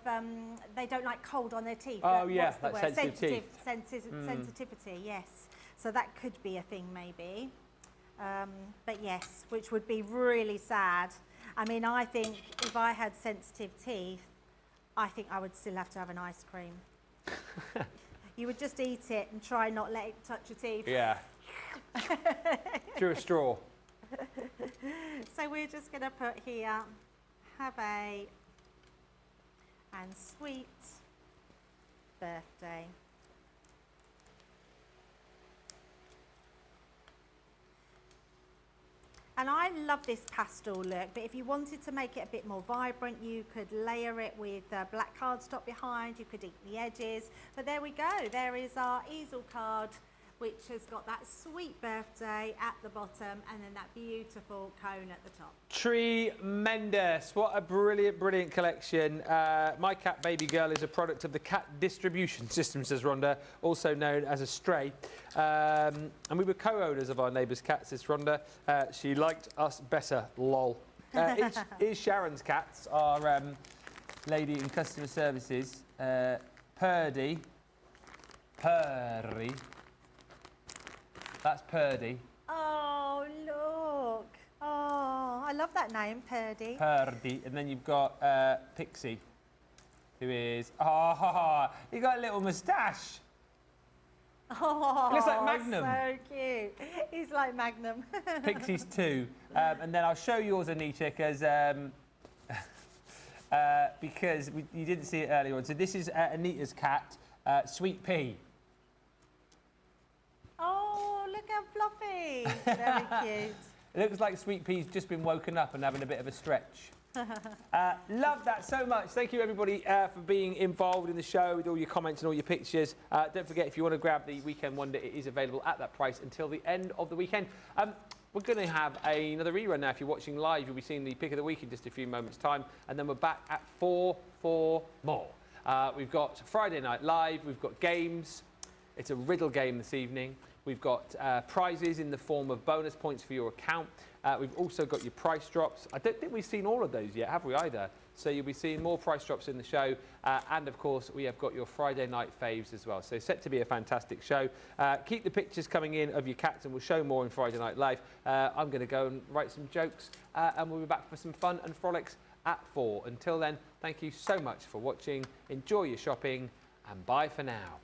they don't like cold on their teeth. Oh, yeah, that sensitive teeth. Sensitivity, yes. So that could be a thing, maybe. But yes, which would be really sad. I mean, I think if I had sensitive teeth, I think I would still have to have an ice cream. You would just eat it and try not let it touch your teeth. Yeah. Through a straw. So we're just going to put here, have a and sweet birthday. And I love this pastel look, but if you wanted to make it a bit more vibrant, you could layer it with black cardstock behind, you could ink the edges. But there we go, there is our easel card, which has got that sweet birthday at the bottom and then that beautiful cone at the top. Tremendous. What a brilliant, brilliant collection. My Cat Baby Girl is a product of the Cat Distribution System, says Rhonda, also known as a stray. And we were co-owners of our neighbour's cat, says Rhonda. She liked us better, lol. Here's Sharon's cats, our lady in customer services. Purdy. That's Purdy. Oh, look. Oh, I love that name, Purdy. Purdy. And then you've got Pixie, who is... Oh, you got a little moustache. Oh, he looks like Magnum. So cute. He's like Magnum. Pixie's 2. And then I'll show yours, Anita, because you didn't see it earlier on. So this is Anita's cat, Sweet Pea. Oh, look how fluffy. Very cute. It looks like Sweet Pea's just been woken up and having a bit of a stretch. Love that so much. Thank you, everybody, for being involved in the show with all your comments and all your pictures. Don't forget, if you want to grab the Weekend Wonder, it is available at that price until the end of the weekend. We're going to have another rerun now. If you're watching live, you'll be seeing the pick of the week in just a few moments' time. And then we're back at 4 for more. We've got Friday Night Live. We've got games. It's a riddle game this evening. We've got prizes in the form of bonus points for your account. We've also got your price drops. I don't think we've seen all of those yet, have we, either? So you'll be seeing more price drops in the show. And, of course, we have got your Friday night faves as well. So set to be a fantastic show. Keep the pictures coming in of your cats, and we'll show more in Friday Night Live. I'm going to go and write some jokes, and we'll be back for some fun and frolics at 4. Until then, thank you so much for watching. Enjoy your shopping, and bye for now.